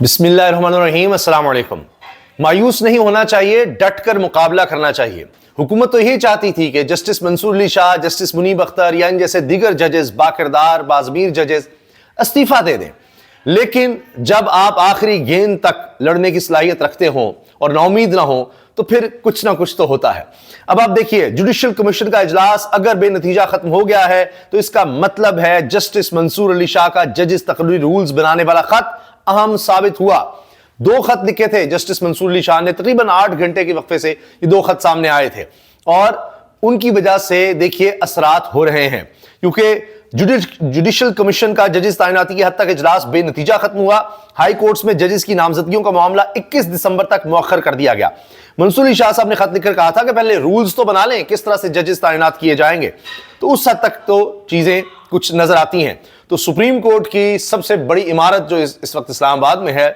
بسم اللہ الرحمن الرحیم، السلام علیکم۔ مایوس نہیں ہونا چاہیے، ڈٹ کر مقابلہ کرنا چاہیے۔ حکومت تو یہی چاہتی تھی کہ جسٹس منصور علی شاہ، جسٹس منیب اختر یا ان جیسے دیگر ججز، باکردار باضمیر ججز استعفیٰ دے دیں، لیکن جب آپ آخری گیند تک لڑنے کی صلاحیت رکھتے ہوں اور نا امید نہ ہوں تو پھر کچھ نہ کچھ تو ہوتا ہے۔ اب آپ دیکھیے، جوڈیشل کمیشن کا اجلاس اگر بے نتیجہ ختم ہو گیا ہے تو اس کا مطلب ہے جسٹس منصور علی شاہ کا ججز تقرری رولز بنانے والا خط اہم ثابت ہوا۔ 2 خط لکھے تھے جسٹس منصور علی شاہ نے، تقریباً 8 گھنٹے کے وقفے سے یہ 2 خط سامنے آئے تھے، اور ان کی وجہ سے دیکھیے اثرات ہو رہے ہیں، کیونکہ جوڈیشل کمیشن کا ججز تعیناتی کی حد تک اجلاس بے نتیجہ ختم ہوا۔ ہائی کورٹس میں ججز کی نامزدگیوں کا معاملہ 21 دسمبر تک مؤخر کر دیا گیا۔ منصور علی شاہ صاحب نے خط لکھ کر کہا تھا کہ پہلے رولز تو بنا لیں کس طرح سے ججز تعینات کیے جائیں گے، تو اس حد تک تو چیزیں کچھ نظر آتی ہیں۔ تو سپریم کورٹ کی سب سے بڑی عمارت جو اس وقت اسلام آباد میں ہے،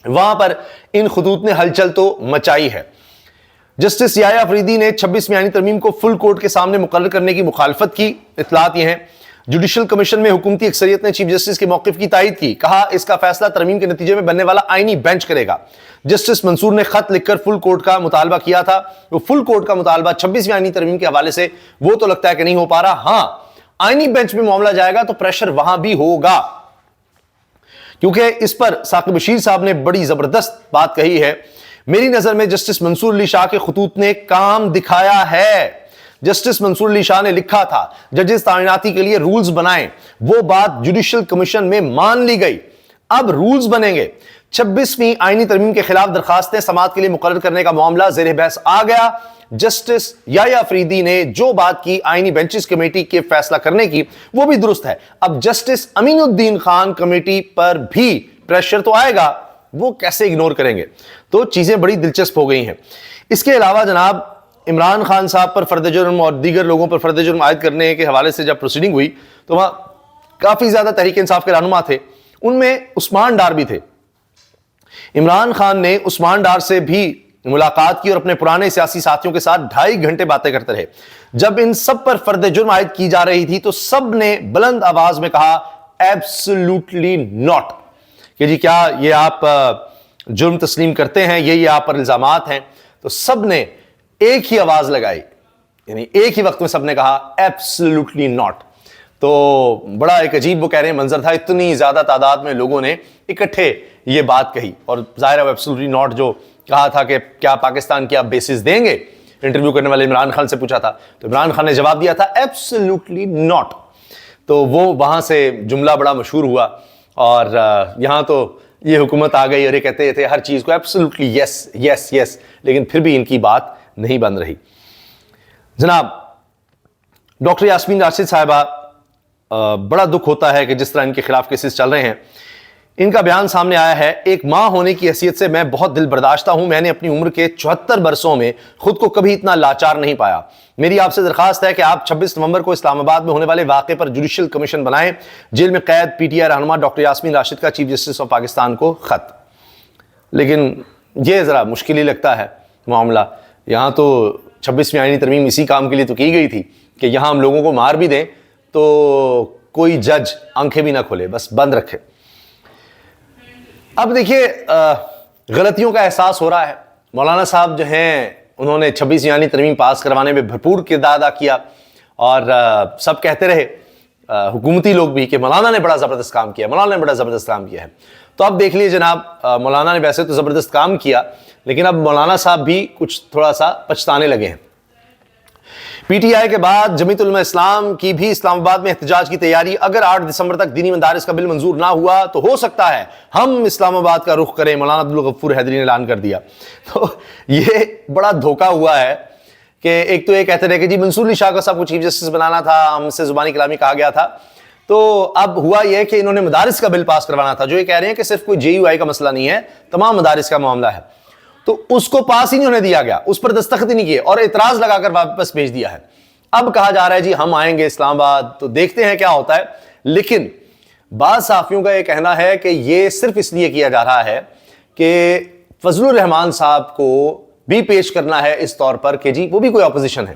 وہاں پر ان خطوط نے ہلچل تو مچائی ہے۔ جسٹس یحییٰ فریدی نے 26ویں آئینی ترمیم کو فل کورٹ کے سامنے مقرر کرنے کی مخالفت کی۔ اطلاعات یہ ہیں، جوڈیشل کمیشن میں حکومتی اکثریت نے چیف جسٹس کے موقف کی تائید کی، کہا اس کا فیصلہ ترمیم کے نتیجے میں بننے والا آئینی بینچ کرے گا۔ جسٹس منصور نے خط لکھ کر فل کورٹ کا مطالبہ کیا تھا۔ وہ فل کورٹ کا مطالبہ 26ویں آئینی ترمیم کے حوالے سے وہ تو لگتا ہے کہ نہیں ہو پا رہا، ہاں آئینی بینچ میں معاملہ جائے گا تو پریشر وہاں بھی ہوگا، کیونکہ اس پر ثاقب بشیر صاحب نے بڑی زبردست بات کہی ہے۔ میری نظر میں جسٹس منصور علی شاہ کے خطوط نے کام دکھایا ہے۔ جسٹس منصور علی شاہ نے لکھا تھا ججز تعیناتی کے لیے رولز بنائیں، وہ بات جوڈیشل کمیشن میں مان لی گئی، اب رولز بنیں گے۔ 26ویں آئینی ترمیم کے خلاف درخواستیں سماعت کے لیے مقرر کرنے کا معاملہ زیر بحث آ گیا۔ جسٹس یحییٰ فریدی نے جو بات کی آئینی بینچز کمیٹی کے فیصلہ کرنے کی، وہ بھی درست ہے۔ اب جسٹس امین الدین خان کمیٹی پر بھی پریشر تو آئے گا، وہ کیسے اگنور کریں گے؟ تو چیزیں بڑی دلچسپ ہو گئی ہیں۔ اس کے علاوہ جناب عمران خان صاحب پر فرد جرم اور دیگر لوگوں پر فرد جرم عائد کرنے کے حوالے سے جب پروسیڈنگ ہوئی تو وہاں کافی زیادہ تحریک انصاف کے رہنما تھے، ان میں عثمان ڈار بھی تھے۔ عمران خان نے عثمان ڈار سے بھی ملاقات کی اور اپنے پرانے سیاسی ساتھیوں کے ساتھ 2.5 گھنٹے باتیں کرتے رہے۔ جب ان سب پر فرد جرم عائد کی جا رہی تھی تو سب نے بلند آواز میں کہا ایبسولوٹلی ناٹ، کہ جی کیا یہ آپ جرم تسلیم کرتے ہیں، یہ آپ پر الزامات ہیں؟ تو سب نے ایک ہی آواز لگائی، یعنی ایک ہی وقت میں سب نے کہا ایبسولوٹلی ناٹ۔ تو بڑا ایک عجیب وہ کہہ رہے ہیں منظر تھا، اتنی زیادہ تعداد میں لوگوں نے اکٹھے یہ بات کہی، اور ظاہر ہے ایبسولوٹلی ناٹ جو کہا تھا کہ کیا پاکستان کی آپ بیسز دیں گے، انٹرویو کرنے والے عمران خان سے پوچھا تھا، تو عمران خان نے جواب دیا تھا ایبسولوٹلی ناٹ۔ تو وہ وہاں سے جملہ بڑا مشہور ہوا، اور یہاں تو یہ حکومت آ گئی اور یہ کہتے تھے ہر چیز کو ایبسولوٹلی یس یس یس، لیکن پھر بھی ان کی بات نہیں بن رہی۔ جناب ڈاکٹر یاسمین راشد صاحبہ، بڑا دکھ ہوتا ہے کہ جس طرح ان کے خلاف کیسز چل رہے ہیں۔ ان کا بیان سامنے آیا ہے، ایک ماں ہونے کی حیثیت سے میں بہت دل برداشتہ ہوں، میں نے اپنی عمر کے 74 برسوں میں خود کو کبھی اتنا لاچار نہیں پایا۔ میری آپ سے درخواست ہے کہ آپ 26 نومبر کو اسلام آباد میں ہونے والے واقعے پر جوڈیشل کمیشن بنائیں۔ جیل میں قید پی ٹی آئی رہنما ڈاکٹر یاسمین راشد کا چیف جسٹس آف پاکستان کو خط۔ لیکن یہ ذرا مشکل ہی لگتا ہے معاملہ، یہاں تو 26ویں آئینی ترمیم اسی کام کے لیے تو کی گئی تھی کہ یہاں ہم لوگوں کو مار بھی دیں تو کوئی جج آنکھیں بھی نہ کھولے، بس بند رکھے۔ اب دیکھیے غلطیوں کا احساس ہو رہا ہے۔ مولانا صاحب جو ہیں انہوں نے 26ویں آئینی ترمیم پاس کروانے میں بھرپور کردار ادا کیا، اور سب کہتے رہے حکومتی لوگ بھی کہ مولانا نے بڑا زبردست کام کیا، مولانا نے بڑا زبردست کام کیا ہے۔ تو اب دیکھ لیے جناب، مولانا نے ویسے تو زبردست کام کیا، لیکن اب مولانا صاحب بھی کچھ تھوڑا سا پچھتانے لگے ہیں۔ پی ٹی آئی کے بعد جمیعت علماء اسلام کی بھی اسلام آباد میں احتجاج کی تیاری۔ اگر 8 دسمبر تک دینی مدارس کا بل منظور نہ ہوا تو ہو سکتا ہے ہم اسلام آباد کا رخ کریں، مولانا عبدالغفور حیدری نے اعلان کر دیا۔ تو یہ بڑا دھوکہ ہوا ہے کہ ایک تو یہ کہتے رہے کہ جی منصور علی شاہ کو سب کو چیف جسٹس بنانا تھا، ہم سے زبانی کلامی کہا گیا تھا، تو اب ہوا یہ کہ انہوں نے مدارس کا بل پاس کروانا تھا، جو یہ کہہ رہے ہیں کہ صرف کوئی جے یو آئی کا مسئلہ نہیں ہے، تمام مدارس کا معاملہ ہے، تو اس کو پاس ہی نہیں ہونے دیا گیا، اس پر دستخط ہی نہیں کیے اور اعتراض لگا کر واپس بھیج دیا ہے۔ اب کہا جا رہا ہے جی ہم آئیں گے اسلام آباد، تو دیکھتے ہیں کیا ہوتا ہے۔ لیکن بعض صحافیوں کا یہ کہنا ہے کہ یہ صرف اس لیے کیا جا رہا ہے کہ فضل الرحمان صاحب کو بھی پیش کرنا ہے اس طور پر کہ جی وہ بھی کوئی اپوزیشن ہے،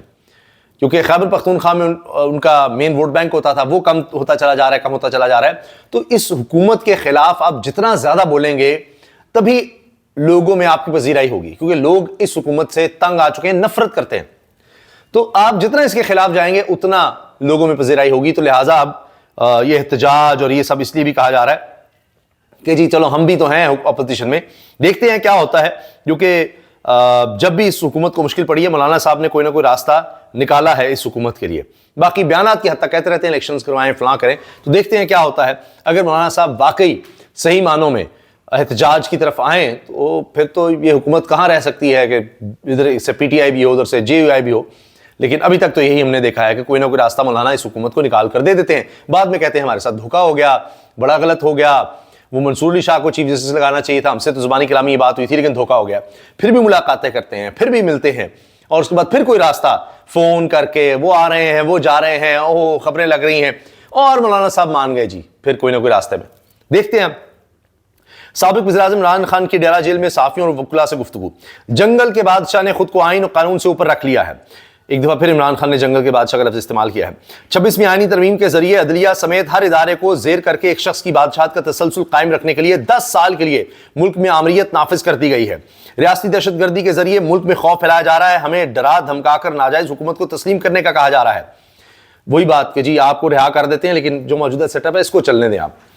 کیونکہ خیبر پختونخوا میں ان کا مین ووٹ بینک ہوتا تھا، وہ کم ہوتا چلا جا رہا ہے. تو اس حکومت کے خلاف آپ جتنا زیادہ بولیں گے تبھی لوگوں میں آپ کی پذیرائی ہوگی، کیونکہ لوگ اس حکومت سے تنگ آ چکے ہیں، نفرت کرتے ہیں. تو آپ جتنا اس کے خلاف جائیں گے اتنا لوگوں میں پذیرائی ہوگی. تو لہٰذا اب یہ احتجاج اور یہ سب اس لیے بھی کہا جا رہا ہے کہ جی چلو ہم بھی تو ہیں اپوزیشن میں، دیکھتے ہیں کیا ہوتا ہے. کیونکہ جب بھی اس حکومت کو مشکل پڑی ہے مولانا صاحب نے کوئی نہ کوئی راستہ نکالا ہے اس حکومت کے لیے. باقی بیانات کی حد تک کہتے رہتے ہیں الیکشنز کروائیں فلاں کریں، تو دیکھتے ہیں کیا ہوتا ہے. اگر مولانا صاحب واقعی صحیح معنوں میں احتجاج کی طرف آئیں تو پھر تو یہ حکومت کہاں رہ سکتی ہے کہ ادھر سے پی ٹی آئی بھی ہو ادھر سے جے یو آئی بھی ہو. لیکن ابھی تک تو یہی ہم نے دیکھا ہے کہ کوئی نہ کوئی راستہ مولانا اس حکومت کو نکال کر دے دیتے ہیں. بعد میں کہتے ہیں ہمارے ساتھ دھوکا ہو گیا، بڑا غلط ہو گیا، وہ منصور علی شاہ کو چیف جسٹس لگانا چاہیے تھا، ہم سے تو زبانی کلامی یہ بات ہوئی تھی لیکن دھوکا ہو گیا. پھر بھی ملاقاتیں کرتے ہیں، پھر بھی ملتے ہیں، اور اس کے بعد پھر کوئی راستہ فون کر کے وہ آ رہے ہیں، وہ جا رہے ہیں، اوہ خبریں لگ رہی ہیں، اور مولانا صاحب مان گئے جی پھر کوئی نہ کوئی راستے میں. دیکھتے ہیں. سابق وزیر اعظم عمران خان کی ڈیرہ جیل میں صحافیوں اور وکلاء سے گفتگو. جنگل کے بادشاہ نے خود کو آئین اور قانون سے اوپر رکھ لیا ہے. ایک دفعہ پھر عمران خان نے جنگل کے بادشاہ کا لفظ استعمال کیا ہے. 26ویں آئینی ترمیم کے ذریعے عدلیہ سمیت ہر ادارے کو زیر کر کے ایک شخص کی بادشاہت کا تسلسل قائم رکھنے کے لیے 10 سال کے لیے ملک میں آمریت نافذ کر دی گئی ہے. ریاستی دہشت گردی کے ذریعے ملک میں خوف پھیلایا جا رہا ہے، ہمیں ڈرا دھمکا کر ناجائز حکومت کو تسلیم کرنے کا کہا جا رہا ہے. وہی بات کہ جی آپ کو رہا کر دیتے ہیں لیکن جو موجودہ سیٹ اپ ہے اس کو چلنے دیں. آپ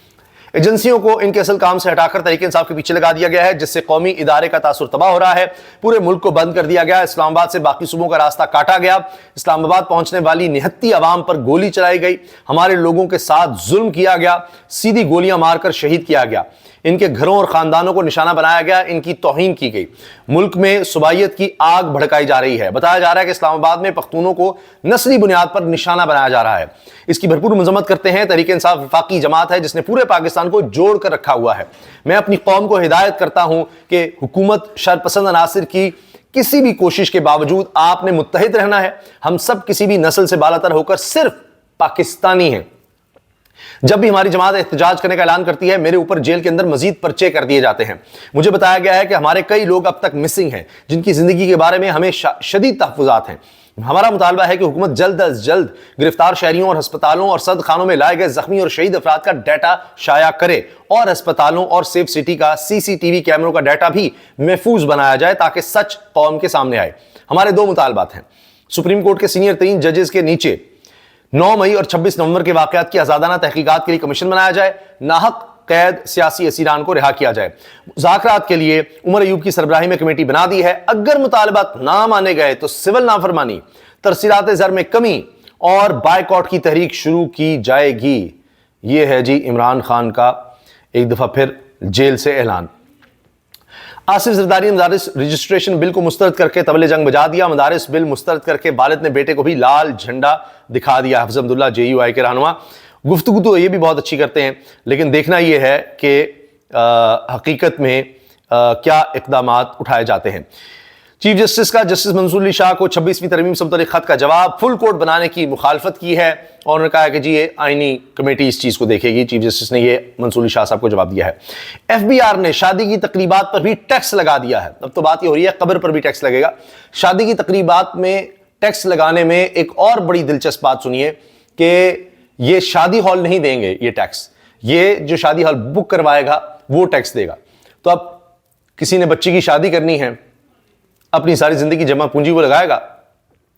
ایجنسیوں کو ان کے اصل کام سے ہٹا کر تحریک انصاف کے پیچھے لگا دیا گیا ہے، جس سے قومی ادارے کا تاثر تباہ ہو رہا ہے. پورے ملک کو بند کر دیا گیا. اسلام آباد سے باقی صوبوں کا راستہ کاٹا گیا. اسلام آباد پہنچنے والی نہتی عوام پر گولی چلائی گئی. ہمارے لوگوں کے ساتھ ظلم کیا گیا، سیدھی گولیاں مار کر شہید کیا گیا. ان کے گھروں اور خاندانوں کو نشانہ بنایا گیا، ان کی توہین کی گئی. ملک میں صوبائیت کی آگ بھڑکائی جا رہی ہے. بتایا جا رہا ہے کہ اسلام آباد میں پختونوں کو نسلی بنیاد پر نشانہ بنایا جا رہا ہے. اس کی بھرپور مذمت کرتے ہیں. تحریک انصاف وفاقی جماعت ہے جس نے پورے پاکستان کو جوڑ کر رکھا ہوا ہے. میں اپنی قوم کو ہدایت کرتا ہوں کہ حکومت شرپسند عناصر کی کسی بھی کوشش کے باوجود آپ نے متحد رہنا ہے. ہم سب کسی بھی نسل سے بالاتر ہو کر صرف پاکستانی ہیں. جب بھی ہماری جماعت احتجاج کرنے کا اعلان کرتی ہے میرے اوپر جیل کے اندر مزید پرچے کر دیے جاتے ہیں. مجھے بتایا گیا ہے کہ ہمارے کئی لوگ اب تک مسنگ ہیں جن کی زندگی کے بارے میں ہمیں شدید تحفظات ہیں. ہمارا مطالبہ ہے کہ حکومت جلد از جلد گرفتار شہریوں اور ہسپتالوں اور سرد خانوں میں لائے گئے زخمی اور شہید افراد کا ڈیٹا شائع کرے، اور ہسپتالوں اور سیف سٹی کا CCTV کیمروں کا ڈیٹا بھی محفوظ بنایا جائے تاکہ سچ قوم کے سامنے آئے. ہمارے 2 مطالبات ہیں. سپریم کورٹ کے سینئر ترین ججز کے نیچے 9 مئی اور 26 نومبر کے واقعات کی آزادانہ تحقیقات کے لیے کمیشن بنایا جائے. ناحق قید سیاسی اسیران کو رہا کیا جائے. مذاکرات کے لیے عمر ایوب کی سربراہی میں کمیٹی بنا دی ہے. اگر مطالبات نہ مانے گئے تو سول نافرمانی، ترسیلات زر میں کمی اور بائیکاٹ کی تحریک شروع کی جائے گی. یہ ہے جی عمران خان کا ایک دفعہ پھر جیل سے اعلان. آصف زرداری نے مدارس رجسٹریشن بل کو مسترد کر کے طبل جنگ بجا دیا. مدارس بل مسترد کر کے والد نے بیٹے کو بھی لال جھنڈا دکھا دیا. حفظ عبداللہ JUI کے رہنما گفتگو تو یہ بھی بہت اچھی کرتے ہیں لیکن دیکھنا یہ ہے کہ حقیقت میں کیا اقدامات اٹھائے جاتے ہیں. چیف جسٹس کا جسٹس منصور علی شاہ کو 26ویں ترمیم سے متعلق خط کا جواب. فل کورٹ بنانے کی مخالفت کی ہے اور انہوں نے کہا کہ جی یہ آئینی کمیٹی اس چیز کو دیکھے گی. چیف جسٹس نے یہ منصور علی شاہ صاحب کو جواب دیا ہے. FBR نے شادی کی تقریبات پر بھی ٹیکس لگا دیا ہے. اب تو بات یہ ہو رہی ہے قبر پر بھی ٹیکس لگے گا. شادی کی تقریبات میں ٹیکس لگانے میں ایک اور بڑی دلچسپ بات سنیے کہ یہ شادی ہال نہیں دیں گے یہ ٹیکس. یہ جو شادی ہال بک کروائے گا وہ ٹیکس دے گا. تو اب کسی نے بچی کی شادی کرنی ہے، اپنی ساری زندگی جمع پونجی وہ لگائے گا.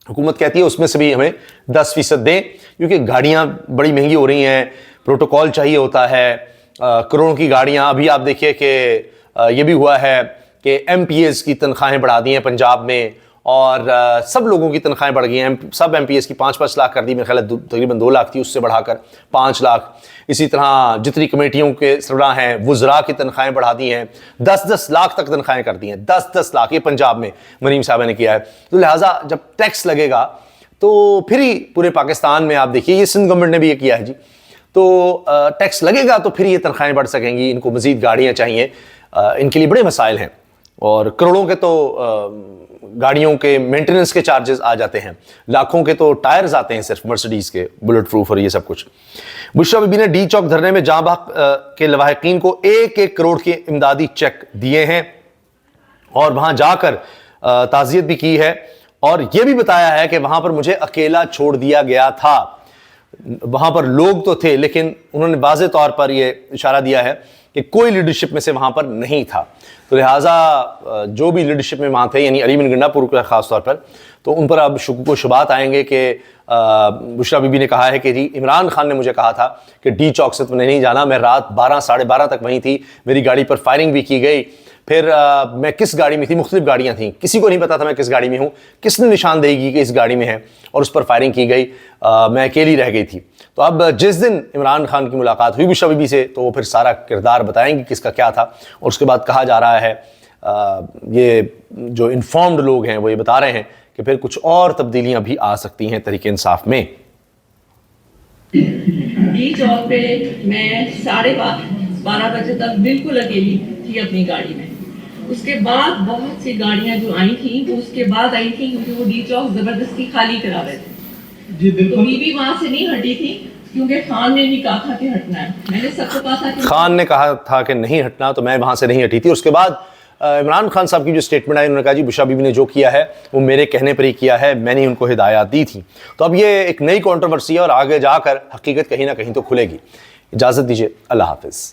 حکومت کہتی ہے اس میں سے بھی ہمیں 10% دیں کیونکہ گاڑیاں بڑی مہنگی ہو رہی ہیں، پروٹوکول چاہیے ہوتا ہے، کروڑوں کی گاڑیاں. ابھی آپ دیکھیے کہ یہ بھی ہوا ہے کہ MPs کی تنخواہیں بڑھا دی ہیں پنجاب میں، اور سب لوگوں کی تنخواہیں بڑھ گئی ہیں. سب MPs کی 5-5 لاکھ کر دی. میرے خیال ہے تقریباً 2 لاکھ تھی، اس سے بڑھا کر 5 لاکھ. اسی طرح جتنی کمیٹیوں کے سربراہ ہیں وزراء کی تنخواہیں بڑھا دی ہیں، 10-10 لاکھ تک تنخواہیں کر دی ہیں. 10-10 لاکھ یہ پنجاب میں مریم صاحبہ نے کیا ہے. تو لہٰذا جب ٹیکس لگے گا تو پھر ہی پورے پاکستان میں آپ دیکھیے، یہ سندھ گورنمنٹ نے بھی یہ کیا ہے جی. تو ٹیکس لگے گا تو پھر یہ تنخواہیں بڑھ سکیں گی. ان کو مزید گاڑیاں چاہیے، ان کے لیے بڑے مسائل ہیں، اور کروڑوں کے تو گاڑیوں کے مینٹیننس کے چارجز آ جاتے ہیں، لاکھوں کے تو ٹائرز آتے ہیں صرف مرسڈیز کے بلٹ پروف اور یہ سب کچھ. بشرا بی بی نے ڈی چوک دھرنے میں جاں بحق کے لواحقین کو 1-1 کروڑ کے امدادی چیک دیے ہیں اور وہاں جا کر تعزیت بھی کی ہے. اور یہ بھی بتایا ہے کہ وہاں پر مجھے اکیلا چھوڑ دیا گیا تھا. وہاں پر لوگ تو تھے لیکن انہوں نے واضح طور پر یہ اشارہ دیا ہے کہ کوئی لیڈرشپ میں سے وہاں پر نہیں تھا. تو لہٰذا جو بھی لیڈرشپ میں وہاں تھے یعنی علی بن گنڈا پور کا خاص طور پر, تو ان پر اب شکوک و شبہات آئیں گے کہ بشریٰ بی بی نے کہا ہے کہ جی عمران خان نے مجھے کہا تھا کہ ڈی چوک سے تم نے نہیں جانا, میں رات 12 ساڑھے 12 تک وہیں تھی, میری گاڑی پر فائرنگ بھی کی گئی, پھر میں کس گاڑی میں تھی, مختلف گاڑیاں تھیں, کسی کو نہیں پتا تھا میں کس گاڑی میں ہوں, کس نے نشاندہی کی کہ اس گاڑی میں ہے اور اس پر فائرنگ کی گئی, میں اکیلی رہ گئی تھی. تو اب جس دن عمران خان کی ملاقات ہوئی بشریٰ بی بی سے تو وہ پھر سارا کردار بتائیں گی کس کا کیا تھا. اور اس کے بعد کہا جا رہا ہے یہ جو انفارمڈ لوگ ہیں وہ یہ بتا رہے ہیں کہ پھر کچھ اور تبدیلیاں بھی آ سکتی ہیں تحریک انصاف میں. ڈی چوک پہ میں 12:30 بجے تک بالکل اکیلی تھی اپنی گاڑی میں. اس کے بعد بہت سی گاڑیاں جو آئی تھیں وہ اس کے بعد آئی تھیں کیونکہ وہ ڈی چوک زبردستی خالی کرا رہے تھے. جی بالکل. تو بی بی وہاں سے نہیں ہٹی تھی کیونکہ خان نے نہیں کہا تھا کہ ہٹنا ہے. میں نے سب کو کہا تھا کہ خان نے کہا تھا کہ نہیں ہٹنا, تو میں وہاں سے نہیں ہٹی تھی. اس کے بعد عمران خان صاحب کی جو اسٹیٹمنٹ آئی انہوں نے کہا جی بشریٰ بی بی نے جو کیا ہے وہ میرے کہنے پر ہی کیا ہے, میں نے ان کو ہدایات دی تھی. تو اب یہ ایک نئی کنٹروورسی ہے اور آگے جا کر حقیقت کہیں نہ کہیں تو کھلے گی. اجازت دیجیے, اللہ حافظ.